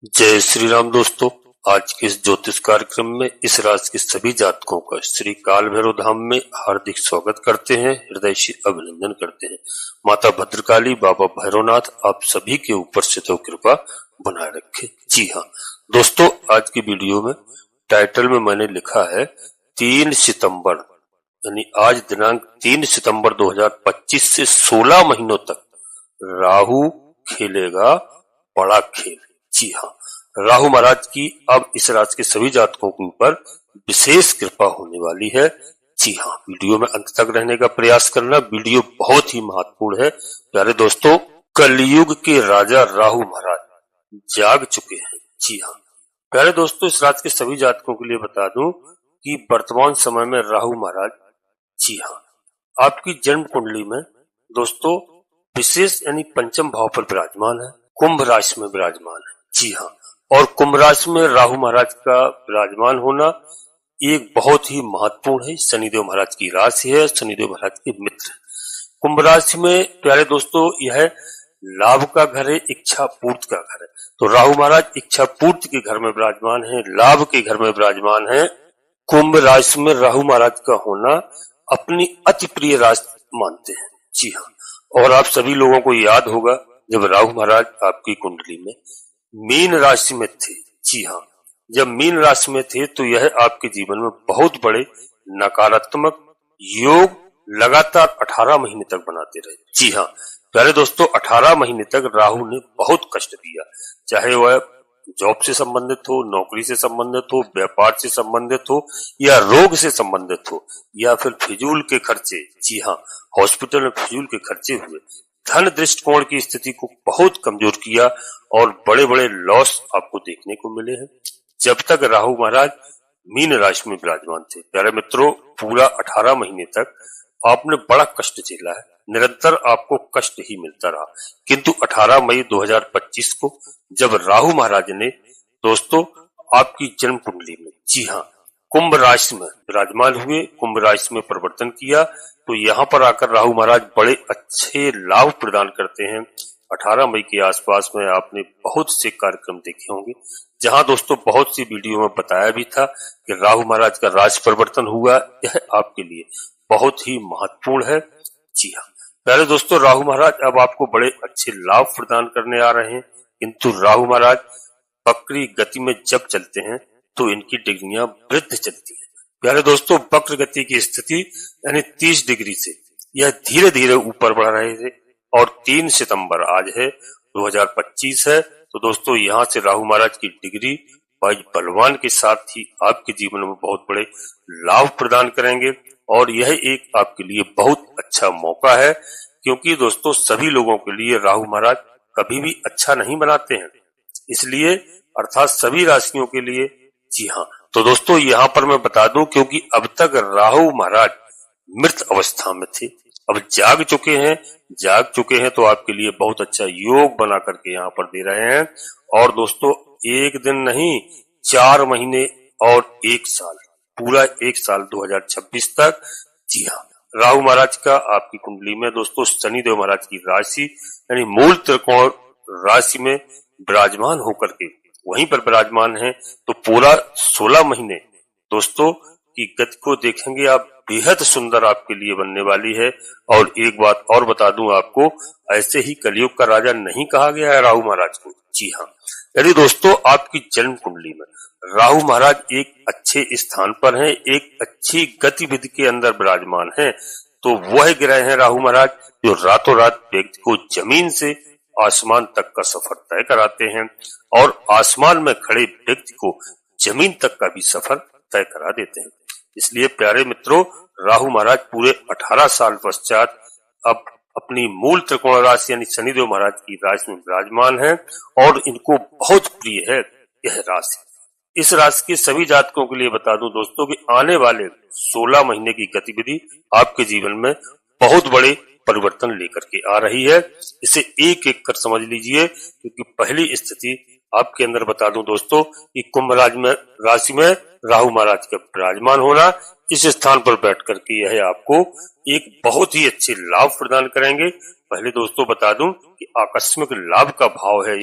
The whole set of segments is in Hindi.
जय श्री राम दोस्तों। आज के इस ज्योतिष कार्यक्रम में इस राशि के सभी जातकों का श्री काल भैरव धाम में हार्दिक स्वागत करते हैं, हृदय से अभिनंदन करते हैं। माता भद्रकाली, बाबा भैरवनाथ आप सभी के ऊपर से तो कृपा बनाए रखे। जी हाँ दोस्तों, आज की वीडियो में टाइटल में मैंने लिखा है 3 सितंबर यानी आज दिनांक 3 सितंबर 2025 से 16 महीनों तक राहु खेलेगा बड़ा खेल। जी हाँ, राहु महाराज की अब इस राशि के सभी जातकों के ऊपर विशेष कृपा होने वाली है। जी हाँ, वीडियो में अंत तक रहने का प्रयास करना, वीडियो बहुत ही महत्वपूर्ण है। प्यारे दोस्तों, कलयुग के राजा राहु महाराज जाग चुके हैं। जी हाँ प्यारे दोस्तों, इस राशि के सभी जातकों के लिए बता दूं कि वर्तमान समय में राहु महाराज, जी हाँ, आपकी जन्म कुंडली में दोस्तों विशेष यानी पंचम भाव पर विराजमान है, कुंभ राशि में विराजमान है। जी हाँ, और कुंभ राशि में राहु महाराज का विराजमान होना एक बहुत ही महत्वपूर्ण है। शनिदेव महाराज की राशि है, शनिदेव महाराज के मित्र। कुंभ राशि में प्यारे दोस्तों यह लाभ का घर है, इच्छा पूर्ति का घर है। तो राहु महाराज इच्छा पूर्ति के घर में विराजमान है, लाभ के घर में विराजमान है। कुंभ राशि में राहु महाराज का होना अपनी अति प्रिय राशि मानते हैं। जी हाँ, और आप सभी लोगों को याद होगा जब राहु महाराज आपकी कुंडली में मीन राशि में थे। जी हाँ, जब मीन राशि में थे तो यह आपके जीवन में बहुत बड़े नकारात्मक योग लगातार 18 महीने तक बनाते रहे। जी हाँ प्यारे दोस्तों, 18 महीने तक राहु ने बहुत कष्ट दिया, चाहे वह जॉब से संबंधित हो, नौकरी से संबंधित हो, व्यापार से संबंधित हो, या रोग से संबंधित हो, या फिर फिजूल के खर्चे। जी हाँ, हॉस्पिटल में फिजूल के खर्चे हुए, धन दृष्टिकोण की स्थिति को बहुत कमजोर किया और बड़े बड़े लॉस आपको देखने को मिले हैं जब तक राहु महाराज मीन राशि में विराजमान थे। प्यारे मित्रों, पूरा 18 महीने तक आपने बड़ा कष्ट झेला है, निरंतर आपको कष्ट ही मिलता रहा। किंतु 18 मई 2025 को जब राहु महाराज ने दोस्तों आपकी जन्म कुंडली में, जी हाँ, कुंभ राशि में विराजमान हुए, कुंभ राशि में परिवर्तन किया, तो यहाँ पर आकर राहु महाराज बड़े अच्छे लाभ प्रदान करते हैं। 18 मई के आसपास में आपने बहुत से कार्यक्रम देखे होंगे जहां दोस्तों बहुत सी वीडियो में बताया भी था कि राहु महाराज का राशि परिवर्तन हुआ। यह आपके लिए बहुत ही महत्वपूर्ण है। जी हाँ प्यारे दोस्तों, राहु महाराज अब आपको बड़े अच्छे लाभ प्रदान करने आ रहे हैं, किंतु राहु महाराज वक्री गति में जब चलते हैं तो इनकी डिग्रियां वृद्ध चलती है। प्यारे दोस्तों, वक्र गति की स्थिति यानी 30 डिग्री से यह धीरे धीरे ऊपर बढ़ रहे थे और 3 सितंबर आज है 2025 है, तो दोस्तों यहाँ से राहु महाराज की डिग्री भाई बलवान के साथ ही आपके जीवन में बहुत बड़े लाभ प्रदान करेंगे। और यह एक आपके लिए बहुत अच्छा मौका है, क्योंकि दोस्तों सभी लोगों के लिए राहु महाराज कभी भी अच्छा नहीं बनाते हैं, इसलिए अर्थात सभी राशियों के लिए। जी हाँ, तो दोस्तों यहाँ पर मैं बता दूं, क्योंकि अब तक राहु महाराज मृत अवस्था में थे, अब जाग चुके हैं तो आपके लिए बहुत अच्छा योग बना करके यहाँ पर दे रहे हैं। और दोस्तों एक दिन नहीं, 4 महीने और 1 साल, पूरा 1 साल 2026 तक। जी हाँ, राहु महाराज का आपकी कुंडली में दोस्तों शनिदेव महाराज की राशि यानी मूल त्रिकोण राशि में विराजमान होकर के वहीं पर विराजमान है, तो पूरा 16 महीने दोस्तों की गति को देखेंगे आप, बेहद सुंदर आपके लिए बनने वाली है। और एक बात और बता दूं आपको, ऐसे ही कलयुग का राजा नहीं कहा गया है राहु महाराज को। जी हाँ, यदि दोस्तों आपकी जन्म कुंडली में राहु महाराज एक अच्छे स्थान पर हैं, एक अच्छी गतिविधि के अंदर विराजमान हैं, तो वह ग्रह हैं राहु महाराज जो रातों रात व्यक्ति को जमीन से आसमान तक का सफर तय कराते हैं और आसमान में खड़े व्यक्ति को जमीन तक का भी सफर तय करा देते हैं। इसलिए प्यारे मित्रों, राहु महाराज पूरे 18 साल पश्चात अब अपनी मूल त्रिकोण राशि यानी शनिदेव महाराज की राशि में विराजमान है और इनको बहुत प्रिय है यह राशि। इस राशि के सभी जातकों के लिए बता दूं दोस्तों कि आने वाले 16 महीने की गतिविधि आपके जीवन में बहुत बड़े परिवर्तन लेकर के आ रही है। इसे एक एक कर समझ लीजिए, क्योंकि पहली स्थिति आपके अंदर बता दूं दोस्तों कि कुंभ राशि में राहु महाराज का विराजमान होना, इस स्थान पर बैठ करके यह आपको एक बहुत ही अच्छे लाभ प्रदान करेंगे। पहले दोस्तों बता दूं कि आकस्मिक लाभ का भाव है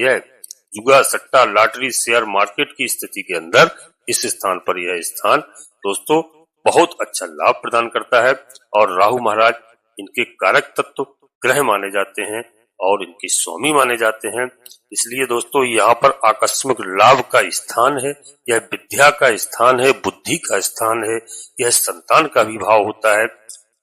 जुआ, सट्टा, लॉटरी, शेयर मार्केट की स्थिति के अंदर इस स्थान पर यह स्थान दोस्तों बहुत अच्छा लाभ प्रदान करता है। और राहु महाराज इनके कारक तत्व ग्रह माने जाते हैं और इनके स्वामी माने जाते हैं। इसलिए दोस्तों यहाँ पर आकस्मिक लाभ का स्थान है, यह विद्या का स्थान है, बुद्धि का स्थान है, यह संतान का भी भाव होता है।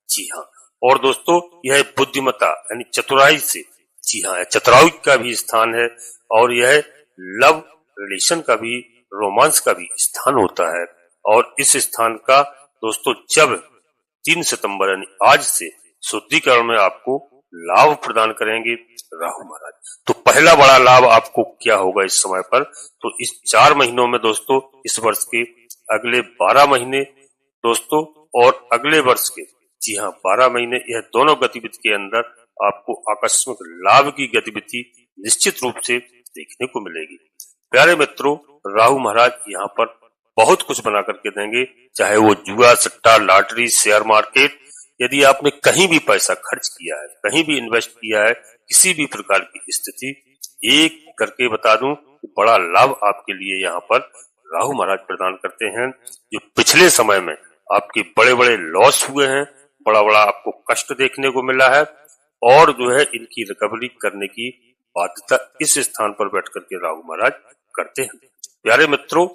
जी हाँ, और दोस्तों यह बुद्धिमत्ता यानी चतुराई से, जी हाँ, चतुराई का भी स्थान है और यह लव रिलेशन का भी, रोमांस का भी स्थान होता है। और इस स्थान का दोस्तों जब 3 सितंबर यानी आज से शुद्धिकरण में आपको लाभ प्रदान करेंगे राहु महाराज। तो पहला बड़ा लाभ आपको क्या होगा इस समय पर, तो इस 4 महीनों में दोस्तों, इस वर्ष के अगले 12 महीने दोस्तों और अगले वर्ष के, जी हाँ, 12 महीने, यह दोनों गतिविधि के अंदर आपको आकस्मिक लाभ की गतिविधि निश्चित रूप से देखने को मिलेगी। प्यारे मित्रों, राहु महाराज यहाँ पर बहुत कुछ बना करके देंगे, चाहे वो जुआ, सट्टा, लॉटरी, शेयर मार्केट। यदि आपने कहीं भी पैसा खर्च किया है, कहीं भी इन्वेस्ट किया है, किसी भी प्रकार की स्थिति, एक करके बता दूं कि बड़ा लाभ आपके लिए यहाँ पर राहु महाराज प्रदान करते हैं। जो पिछले समय में आपके बड़े बड़े लॉस हुए हैं, बड़ा बड़ा आपको कष्ट देखने को मिला है, और जो है इनकी रिकवरी करने की बाध्यता इस स्थान पर बैठ करके राहु महाराज करते हैं। प्यारे मित्रों,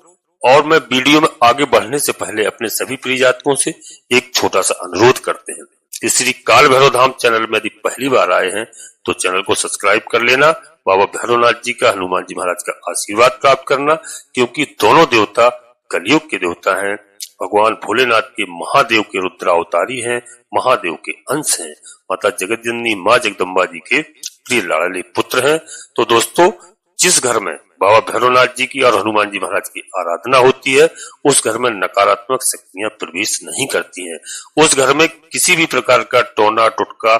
और मैं वीडियो में आगे बढ़ने से पहले अपने सभी प्रिय जातकों से एक छोटा सा अनुरोध करते हैं कि श्री काल भैरव धाम चैनल में यदि पहली बार आए हैं तो चैनल को सब्सक्राइब कर लेना, बाबा भैरवनाथ जी का, हनुमान जी महाराज का आशीर्वाद प्राप्त करना, क्योंकि दोनों देवता कलयुग के देवता हैं। भगवान भोलेनाथ के महादेव के रुद्रावतारी हैं, महादेव के अंश हैं, माता जगतजननी माँ जगदम्बा जी के प्रिय लाडले पुत्र हैं। तो दोस्तों, जिस घर में बाबा भैरवनाथ जी की और हनुमान जी महाराज की आराधना होती है, उस घर में नकारात्मक शक्तियां प्रवेश नहीं करती हैं। उस घर में किसी भी प्रकार का टोना टुटका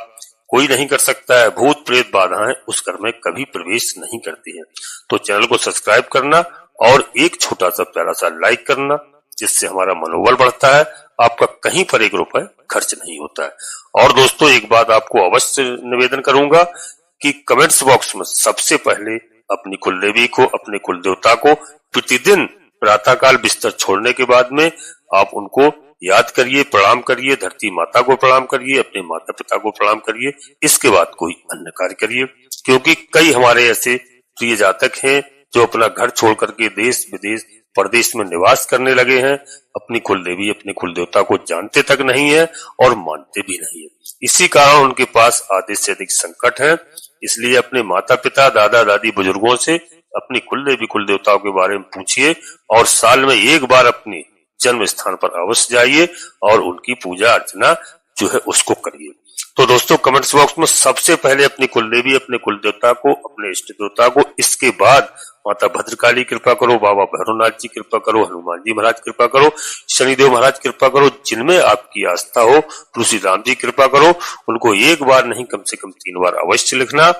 कोई नहीं कर सकता है। भूत प्रेत बाधाएं उस घर में कभी प्रवेश नहीं करती हैं। तो चैनल को सब्सक्राइब करना और एक छोटा सा प्यारा सा लाइक करना, जिससे हमारा मनोबल बढ़ता है। आपका कहीं पर 1 रुपए खर्च नहीं होता है। और दोस्तों, एक बात आपको अवश्य निवेदन करूंगा कि कमेंट्स बॉक्स में सबसे पहले अपनी कुल देवी को, अपने कुल देवता को प्रतिदिन प्रातःकाल बिस्तर छोड़ने के बाद में आप उनको याद करिए, प्रणाम करिए, धरती माता को प्रणाम करिए, अपने माता पिता को प्रणाम करिए। इसके बाद कोई अन्य कार्य करिए, क्योंकि कई हमारे ऐसे प्रिय जातक हैं जो अपना घर छोड़ करके देश विदेश परदेश में निवास करने लगे हैं, अपनी कुल देवी, अपने कुल देवता को जानते तक नहीं है और मानते भी नहीं है। इसी कारण उनके पास आधे से अधिक संकट है। इसलिए अपने माता पिता, दादा दादी, बुजुर्गों से अपनी कुल देवी कुल देवताओं के बारे में पूछिए और साल में एक बार अपने जन्म स्थान पर अवश्य जाइए और उनकी पूजा अर्चना जो है उसको करिए। तो दोस्तों, कमेंट्स बॉक्स में सबसे पहले अपनी कुल देवी, अपने कुल देवता को, अपने इष्ट देवता को, इसके बाद माता भद्रकाली कृपा करो, बाबा भैरवनाथ जी कृपा करो, हनुमान जी महाराज कृपा करो, शनिदेव महाराज कृपा करो, जिनमें आपकी आस्था हो, तुलसी राम जी कृपा करो। उनको एक बार नहीं, कम से कम 3 बार अवश्य लिखना।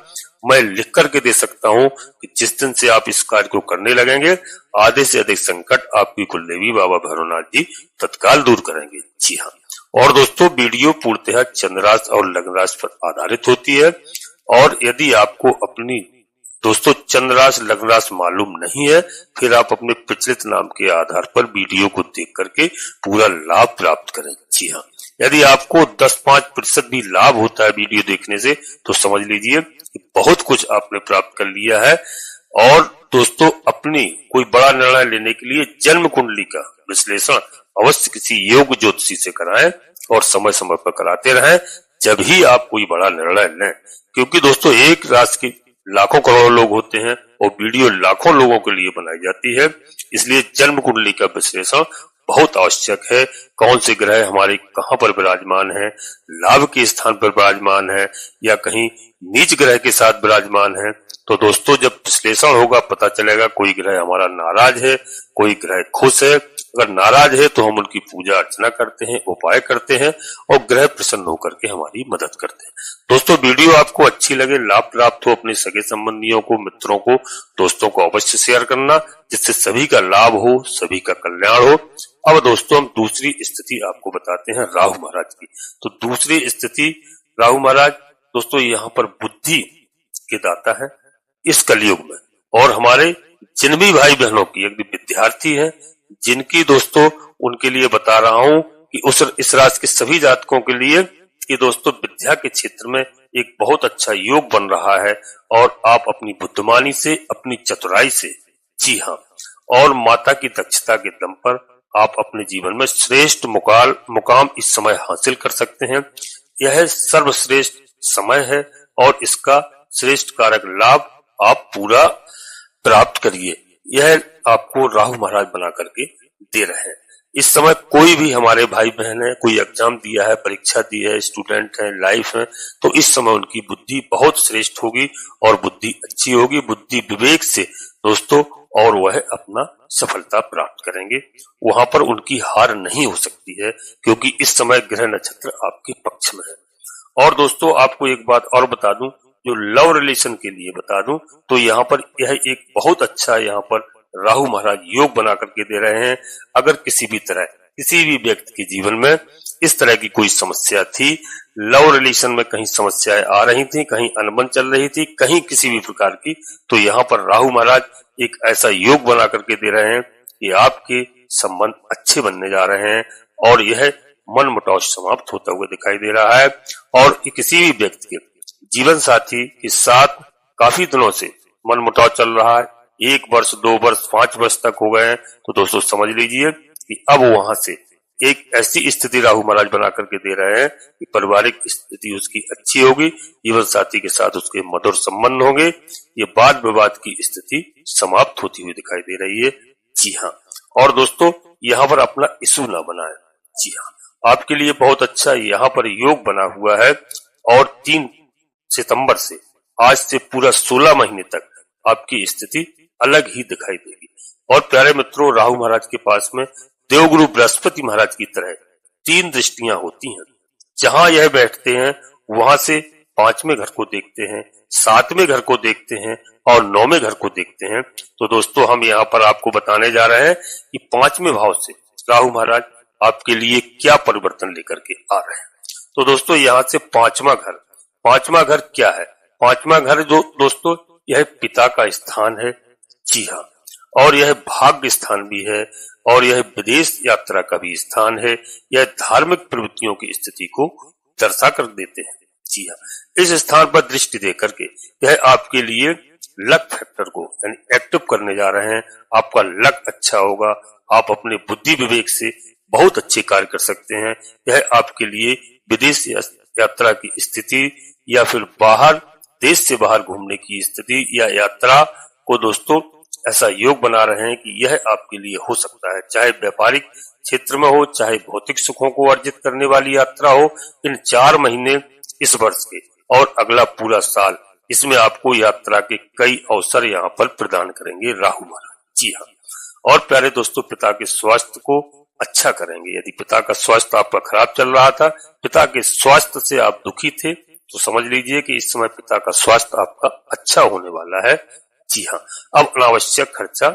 मैं लिख करके दे सकता हूँ कि जिस दिन से आप इस कार्य को करने लगेंगे, आधे से अधिक संकट आपकी कुल देवी बाबा भैरवनाथ जी तत्काल दूर करेंगे। जी हाँ, और दोस्तों, वीडियो पूर्णतः चंद्र राशि और लग्न राशि पर आधारित होती है। और यदि आपको अपनी दोस्तों चंद्र राशि लग्न राशि मालूम नहीं है, फिर आप अपने प्रचलित नाम के आधार पर वीडियो को देख करके पूरा लाभ प्राप्त करें। जी हाँ, यदि आपको 10-5% भी लाभ होता है वीडियो देखने से, तो समझ लीजिए कि बहुत कुछ आपने प्राप्त कर लिया है। और दोस्तों, अपनी कोई बड़ा निर्णय लेने के लिए जन्म कुंडली का विश्लेषण अवश्य किसी योग ज्योतिषी से कराएं और समय समय पर कराते रहें, जब ही आप कोई बड़ा निर्णय लें। क्योंकि दोस्तों, एक राशि के लाखों करोड़ों लोग होते हैं और वीडियो लाखों लोगों के लिए बनाई जाती है। इसलिए जन्म कुंडली का विश्लेषण बहुत आवश्यक है। कौन से ग्रह हमारे कहाँ पर विराजमान है, लाभ के स्थान पर विराजमान है या कहीं नीच ग्रह के साथ विराजमान है। तो दोस्तों, जब विश्लेषण होगा पता चलेगा कोई ग्रह हमारा नाराज है, कोई ग्रह खुश है। अगर नाराज है तो हम उनकी पूजा अर्चना करते हैं, उपाय करते हैं और ग्रह प्रसन्न होकर के हमारी मदद करते हैं। दोस्तों, वीडियो आपको अच्छी लगे, लाभ प्राप्त हो, अपने सगे संबंधियों को, मित्रों को, दोस्तों को अवश्य शेयर करना, जिससे सभी का लाभ हो, सभी का कल्याण हो। अब दोस्तों, हम दूसरी स्थिति आपको बताते हैं राहु महाराज की। तो दूसरी स्थिति राहु महाराज दोस्तों यहाँ पर बुद्धि के दाता है। इस कलयुग में और हमारे जिन भी भाई बहनों की यदि विद्यार्थी है, जिनकी दोस्तों उनके लिए बता रहा हूं कि इस राशि के सभी जातकों के लिए कि दोस्तों विद्या के क्षेत्र में एक बहुत अच्छा योग बन रहा है और आप अपनी बुद्धिमानी से, अपनी चतुराई से, जी हाँ, और माता की दक्षता के दम पर आप अपने जीवन में श्रेष्ठ मुकाम इस समय हासिल कर सकते हैं। यह सर्वश्रेष्ठ समय है और इसका श्रेष्ठ कारक लाभ आप पूरा प्राप्त करिए। यह आपको राहु महाराज बना करके दे रहे हैं। इस समय कोई भी हमारे भाई बहन है, कोई एग्जाम दिया है, परीक्षा दी है, स्टूडेंट है, लाइफ है, तो इस समय उनकी बुद्धि बहुत श्रेष्ठ होगी और बुद्धि अच्छी होगी, बुद्धि विवेक से दोस्तों, और वह अपना सफलता प्राप्त करेंगे। वहां पर उनकी हार नहीं हो सकती है क्योंकि इस समय ग्रह नक्षत्र आपके पक्ष में है। और दोस्तों आपको एक बात और बता दूं, जो लव रिलेशन के लिए बता दूं, तो यहाँ पर यह एक बहुत अच्छा यहाँ पर राहु महाराज योग बना करके दे रहे हैं। अगर किसी भी तरह किसी भी व्यक्ति के जीवन में इस तरह की कोई समस्या थी, लव रिलेशन में कहीं समस्याएं आ रही थी, कहीं अनबन चल रही थी, कहीं किसी भी प्रकार की, तो यहाँ पर राहु महाराज एक ऐसा योग बना करके दे रहे हैं कि आपके संबंध अच्छे बनने जा रहे हैं और यह मन मुटाव समाप्त होता हुआ दिखाई दे रहा है। और किसी भी व्यक्ति के जीवन साथी के साथ काफी दिनों से मन मुटाव चल रहा है, 1 वर्ष, 2 वर्ष, 5 वर्ष तक हो गए हैं, तो दोस्तों समझ लीजिए कि अब वहां से एक ऐसी स्थिति राहु महाराज बना करके दे रहे हैं कि पारिवारिक स्थिति उसकी अच्छी होगी, जीवन साथी के साथ उसके मधुर संबंध होंगे, ये वाद विवाद की स्थिति समाप्त होती हुई दिखाई दे रही है। जी हाँ, और दोस्तों यहाँ पर अपना इशू ना बनाए। जी हाँ, आपके लिए बहुत अच्छा यहाँ पर योग बना हुआ है और 3 सितंबर से आज से पूरा 16 महीने तक आपकी स्थिति अलग ही दिखाई देगी। और प्यारे मित्रों, राहु महाराज के पास में देवगुरु बृहस्पति महाराज की तरह 3 दृष्टियां होती हैं। जहां यह बैठते हैं वहां से 5वें घर को देखते हैं, 7वें घर को देखते हैं और 9वें घर को देखते हैं। तो दोस्तों हम यहाँ पर आपको बताने जा रहे हैं कि 5वें भाव से राहु महाराज आपके लिए क्या परिवर्तन लेकर के आ रहे हैं। तो दोस्तों यहाँ से 5वां घर क्या है? 5वां घर जो दोस्तों यह पिता का स्थान है। जी हाँ, और यह भाग्य स्थान भी है और यह विदेश यात्रा का भी स्थान है। यह धार्मिक प्रवृत्तियों की स्थिति को दर्शा कर देते हैं। जी हाँ, इस स्थान पर दृष्टि दे करके यह आपके लिए लक फैक्टर को यानी एक्टिव करने जा रहे हैं। आपका लक अच्छा होगा, आप अपने बुद्धि विवेक से बहुत अच्छे कार्य कर सकते हैं। यह आपके लिए विदेश यात्रा की स्थिति या फिर देश से बाहर घूमने की स्थिति या यात्रा को दोस्तों ऐसा योग बना रहे हैं कि यह आपके लिए हो सकता है, चाहे व्यापारिक क्षेत्र में हो, चाहे भौतिक सुखों को अर्जित करने वाली यात्रा हो। इन 4 महीने इस वर्ष के और अगला पूरा साल, इसमें आपको यात्रा के कई अवसर यहाँ पर प्रदान करेंगे राहु महाराज। जी हाँ, और प्यारे दोस्तों पिता के स्वास्थ्य को अच्छा करेंगे। यदि पिता का स्वास्थ्य आपका खराब चल रहा था, पिता के स्वास्थ्य से आप दुखी थे, तो समझ लीजिए कि इस समय पिता का स्वास्थ्य आपका अच्छा होने वाला है। जी हाँ, अब अनावश्यक खर्चा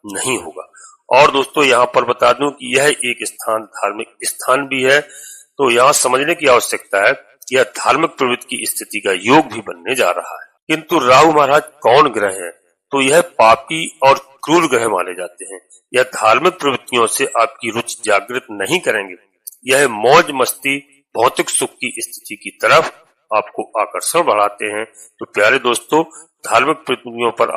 नहीं होगा। और दोस्तों यहाँ पर बता दूं कि यह एक स्थान धार्मिक स्थान भी है, तो यहाँ समझने की आवश्यकता है कि यह धार्मिक प्रवृत्ति की स्थिति का योग भी बनने जा रहा है। किंतु राहु महाराज कौन ग्रह है? तो यह पापी और क्रूर ग्रह माने जाते हैं। यह धार्मिक प्रवृत्तियों से आपकी रुचि जागृत नहीं करेंगे। यह मौज मस्ती भौतिक सुख की स्थिति की तरफ आपको आकर्षण बढ़ाते हैं। तो प्यारे दोस्तों, धार्मिक प्रवृत्तियों पर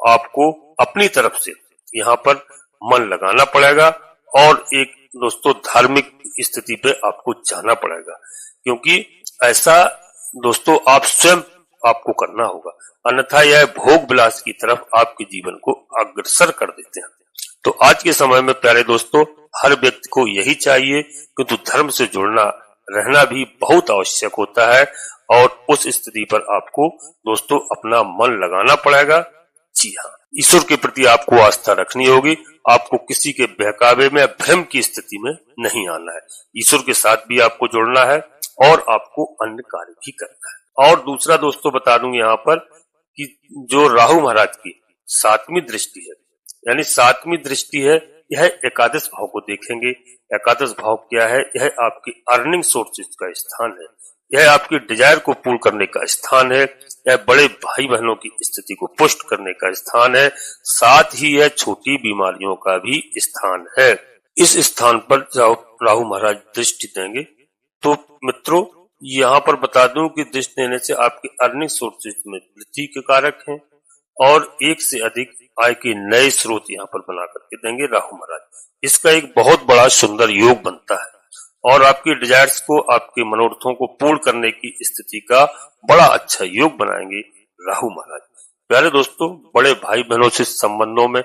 आपको अपनी तरफ से यहाँ पर मन लगाना पड़ेगा और एक दोस्तों धार्मिक स्थिति पे आपको जाना पड़ेगा, क्योंकि ऐसा दोस्तों आप स्वयं आपको करना होगा, अन्यथा यह भोग विलास की तरफ आपके जीवन को अग्रसर कर देते हैं। तो आज के समय में प्यारे दोस्तों हर व्यक्ति को यही चाहिए, किंतु धर्म से जुड़ना रहना भी बहुत आवश्यक होता है और उस स्थिति पर आपको दोस्तों अपना मन लगाना पड़ेगा। जी हाँ, ईश्वर के प्रति आपको आस्था रखनी होगी। आपको किसी के बहकावे में भ्रम की स्थिति में नहीं आना है। ईश्वर के साथ भी आपको जुड़ना है और आपको अन्य कार्य भी करना है। और दूसरा दोस्तों बता दूं यहाँ पर कि जो राहु महाराज की 7वीं दृष्टि है, यानी 7वीं दृष्टि है, यह एकादश भाव को देखेंगे। एकादश भाव क्या है? यह आपके अर्निंग सोर्सेज का स्थान है। यह आपकी डिजायर को पूर्ण करने का स्थान है। यह बड़े भाई बहनों की स्थिति को पुष्ट करने का स्थान है। साथ ही यह छोटी बीमारियों का भी स्थान है। इस स्थान पर राहु महाराज दृष्टि देंगे तो मित्रों यहाँ पर बता दूं कि दृष्टि देने से आपके अर्निंग सोर्सेज में वृद्धि के कारक हैं और एक से अधिक आय के नए स्रोत यहाँ पर बना करके देंगे राहु महाराज। इसका एक बहुत बड़ा सुंदर योग बनता है और आपके डिजायर्स को, आपके मनोरथों को पूर्ण करने की स्थिति का बड़ा अच्छा योग बनाएंगे राहु महाराज। प्यारे दोस्तों, बड़े भाई बहनों से संबंधों में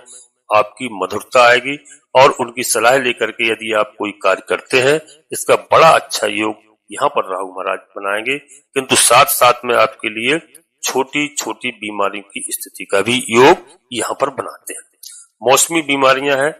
आपकी मधुरता आएगी और उनकी सलाह लेकर के यदि आप कोई कार्य करते हैं, इसका बड़ा अच्छा योग यहाँ पर राहु महाराज बनाएंगे। किंतु साथ साथ में आपके लिए छोटी छोटी बीमारियों की स्थिति का भी योग यहाँ पर बनाते हैं। मौसमी बीमारियां हैं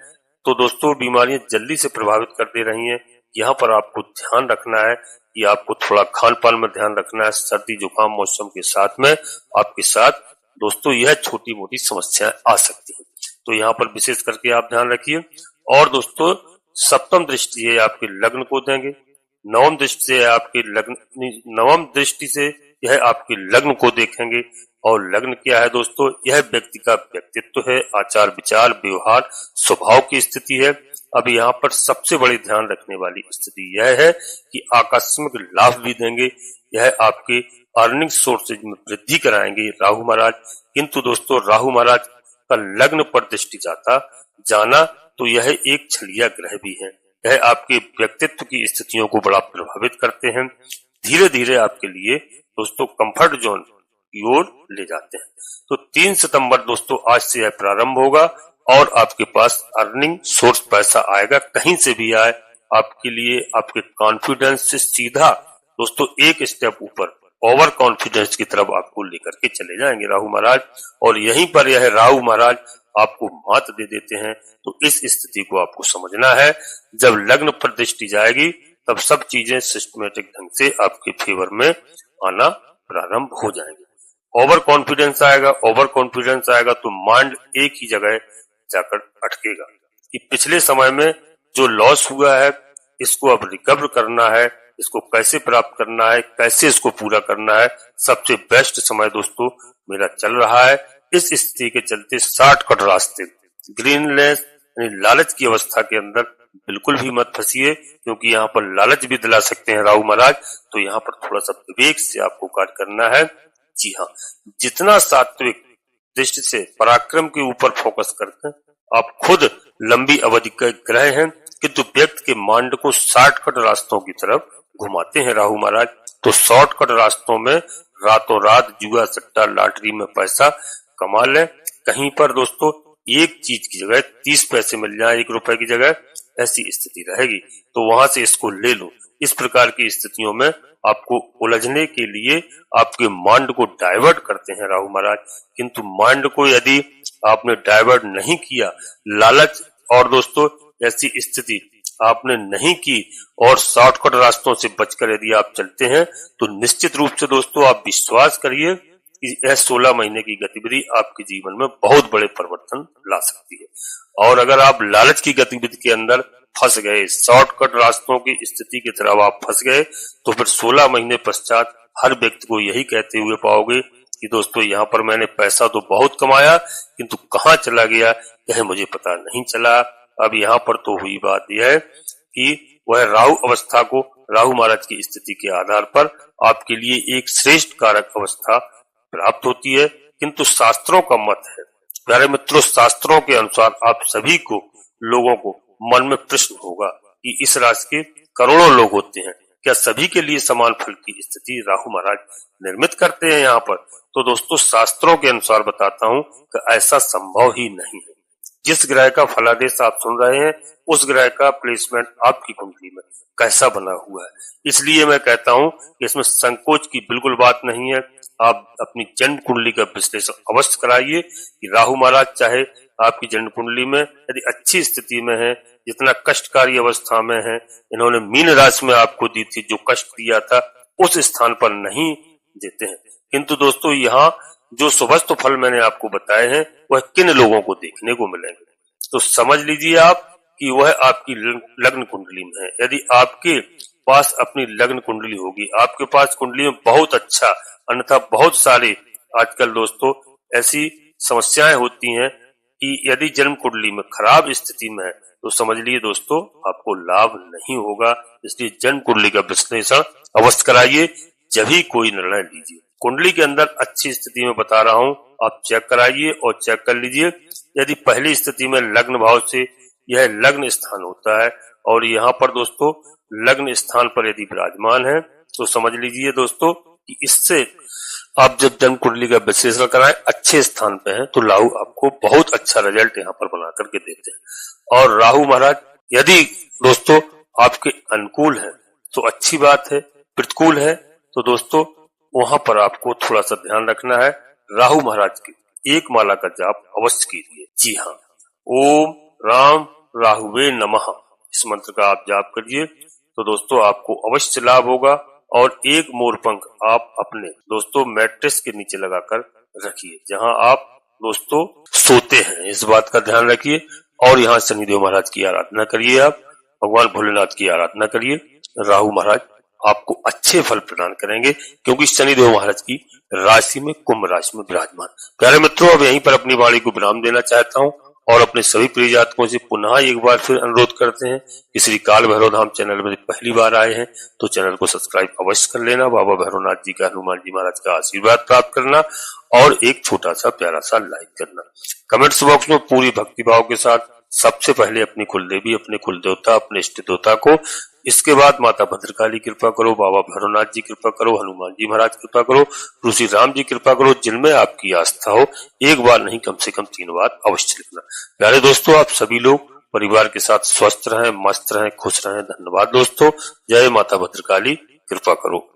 तो दोस्तों बीमारियां जल्दी से प्रभावित कर दे रही हैं। यहाँ पर आपको ध्यान रखना है कि आपको थोड़ा खान पान में ध्यान रखना है। सर्दी जुकाम मौसम के साथ में आपके साथ दोस्तों यह छोटी मोटी समस्याएं आ सकती हैं, तो यहाँ पर विशेष करके आप ध्यान रखिए। और दोस्तों सप्तम दृष्टि है आपके लग्न को देंगे, नवम दृष्टि से आपके यह आपके लग्न को देखेंगे। और लग्न क्या है दोस्तों? यह व्यक्ति का व्यक्तित्व है, आचार विचार व्यवहार स्वभाव की स्थिति है। अब यहाँ पर सबसे बड़ी ध्यान रखने वाली स्थिति यह है कि आकस्मिक लाभ भी देंगे। यह आपके अर्निंग सोर्सेज में वृद्धि कराएंगे राहु महाराज। किंतु दोस्तों राहु महाराज का लग्न पर दृष्टि जाना तो यह एक छलिया ग्रह भी है। यह आपके व्यक्तित्व की स्थितियों को बड़ा प्रभावित करते हैं, धीरे धीरे आपके लिए दोस्तों कंफर्ट जोन की ओर ले जाते हैं। तो 3 सितंबर दोस्तों आज से यह प्रारंभ होगा और आपके पास अर्निंग सोर्स पैसा आएगा, कहीं से भी आए। आपके लिए आपके कॉन्फिडेंस से सीधा दोस्तों एक स्टेप ऊपर ओवर कॉन्फिडेंस की तरफ आपको लेकर के चले जाएंगे राहु महाराज। और यहीं पर यह राहु महाराज आपको मात दे देते हैं। तो इस स्थिति को आपको समझना है, जब लग्न पर दृष्टि जाएगी तब सब चीजें सिस्टमेटिक ढंग से आपके फेवर में आना प्रारंभ हो जाएंगे। ओवर कॉन्फिडेंस आएगा तो माइंड एक ही जगह जाकर अटकेगा कि पिछले समय में जो लॉस हुआ है इसको अब रिकवर करना है, इसको कैसे प्राप्त करना है, कैसे इसको पूरा करना है। सबसे बेस्ट समय दोस्तों मेरा चल रहा है। इस स्थिति के चलते शॉर्टकट रास्ते, ग्रीनलेस यानी लालच की अवस्था के अंदर बिल्कुल भी मत फंसिए, क्योंकि यहाँ पर लालच भी दिला सकते हैं राहु महाराज। तो यहाँ पर थोड़ा सा विवेक से आपको कार्य करना है। जी हाँ, जितना सात्विक दृष्टि से पराक्रम के ऊपर फोकस करते हैं, आप खुद लंबी अवधि के ग्रह हैं, किंतु व्यक्ति के माइंड को शॉर्टकट रास्तों की तरफ घुमाते हैं राहु महाराज। तो शॉर्टकट रास्तों में रातों रात जुआ सट्टा लॉटरी में पैसा कमा लें। कहीं पर दोस्तों एक चीज की जगह 30 पैसे मिल जाए 1 रुपए की जगह, ऐसी स्थिति रहेगी तो वहां से इसको ले लो। इस प्रकार की स्थितियों में आपको उलझने के लिए आपके माइंड को डाइवर्ट करते हैं राहु महाराज। किंतु माइंड को यदि आपने डाइवर्ट नहीं किया, लालच और दोस्तों ऐसी स्थिति आपने नहीं की और शॉर्टकट रास्तों से बचकर यदि आप चलते हैं, तो निश्चित रूप से दोस्तों आप विश्वास करिए कि यह 16 महीने की गतिविधि आपके जीवन में बहुत बड़े परिवर्तन ला सकती है। और अगर आप लालच की गतिविधि के अंदर फंस गए, शॉर्टकट रास्तों की स्थिति की तरफ आप फंस गए, तो फिर 16 महीने पश्चात हर व्यक्ति को यही कहते हुए पाओगे कि दोस्तों यहाँ पर मैंने पैसा तो बहुत कमाया, किंतु कहाँ चला गया यह मुझे पता नहीं चला। अब यहाँ पर तो हुई बात यह है कि वह राहु अवस्था को, राहु महाराज की स्थिति के आधार पर आपके लिए एक श्रेष्ठ कारक अवस्था प्राप्त होती है। किंतु शास्त्रों का मत है, प्यारे मित्रों, शास्त्रों के अनुसार आप सभी को, लोगों को मन में प्रश्न होगा कि इस राशि के करोड़ों लोग होते हैं, क्या सभी के लिए समान फल की स्थिति राहु महाराज निर्मित करते हैं यहाँ पर? तो दोस्तों शास्त्रों के अनुसार बताता हूँ कि ऐसा संभव ही नहीं है। जिस ग्रह का फलादेश आप सुन रहे हैं, उस ग्रह का प्लेसमेंट आपकी कुंडली में कैसा बना हुआ है, इसलिए मैं कहता हूँ कि इसमें संकोच की बिल्कुल बात नहीं है। आप अपनी जन्म कुंडली का विश्लेषण अवश्य कराइए कि राहु महाराज चाहे आपकी जन्म कुंडली में यदि अच्छी स्थिति में है, जितना कष्टकारी अवस्था में है, इन्होंने मीन राशि में आपको दी थी, जो कष्ट दिया था उस स्थान पर नहीं देते हैं। किंतु दोस्तों यहाँ जो सुभस्त फल मैंने आपको बताए हैं वह किन लोगों को देखने को मिलेंगे, तो समझ लीजिए आप कि वह आपकी लग्न कुंडली में है। यदि आपके पास अपनी लग्न कुंडली होगी। आपके पास कुंडली में बहुत अच्छा, अन्यथा बहुत सारे आजकल दोस्तों ऐसी समस्याएं होती हैं कि यदि जन्म कुंडली में खराब स्थिति में है तो समझ लीजिए दोस्तों आपको लाभ नहीं होगा। इसलिए जन्म कुंडली का विश्लेषण अवश्य कराइए, जब ही कोई निर्णय लीजिए। कुंडली के अंदर अच्छी स्थिति में बता रहा हूं, आप चेक कराइए और चेक कर लीजिए। यदि पहली स्थिति में लग्न भाव से यह लग्न स्थान होता है और यहाँ पर दोस्तों लग्न स्थान पर यदि विराजमान है तो समझ लीजिए दोस्तों कि इससे आप जब जन्म कुंडली का विश्लेषण कराएं अच्छे स्थान पे हैं तो राहु आपको बहुत अच्छा रिजल्ट यहाँ पर बना करके देते हैं। और राहु महाराज यदि दोस्तों आपके अनुकूल है तो अच्छी बात है, प्रतिकूल है तो दोस्तों वहां पर आपको थोड़ा सा ध्यान रखना है। राहु महाराज की एक माला का जाप अवश्य कीजिए। जी हाँ, ओम राम राहुवे नमः इस मंत्र का आप जाप करिए तो दोस्तों आपको अवश्य लाभ होगा। और एक मोरपंख आप अपने दोस्तों मैट्रेस के नीचे लगाकर रखिए जहां आप दोस्तों सोते हैं, इस बात का ध्यान रखिए। और यहाँ शनिदेव महाराज की आराधना करिए, आप भगवान भोलेनाथ की आराधना करिए। राहु महाराज आपको अच्छे फल प्रदान करेंगे क्योंकि शनिदेव महाराज की राशि में कुंभ राशि में विराजमान। प्यारे मित्रों, अब यहीं पर अपनी वाणी को विराम देना चाहता हूं और अपने सभी प्रिय जातकों से पुनः एक बार फिर अनुरोध करते हैं कि श्री काल भैरव धाम चैनल में पहली बार आए हैं तो चैनल को सब्सक्राइब अवश्य कर लेना, बाबा भैरवनाथ जी का, हनुमान जी महाराज का आशीर्वाद प्राप्त करना और एक छोटा सा प्यारा सा लाइक करना। कमेंट्स बॉक्स में पूरी भक्तिभाव के साथ सबसे पहले अपनी कुलदेवी, अपने कुलदेवता, अपने इष्ट देवता को, इसके बाद माता भद्रकाली कृपा करो, बाबा भैरवनाथ जी कृपा करो, हनुमान जी महाराज कृपा करो, ऋषि राम जी कृपा करो, जिनमें आपकी आस्था हो। एक बार नहीं कम से कम 3 बार अवश्य लिखना। प्यारे दोस्तों, आप सभी लोग परिवार के साथ स्वस्थ रहें, मस्त रहें, खुश रहें। धन्यवाद दोस्तों। जय माता भद्रकाली, कृपा करो।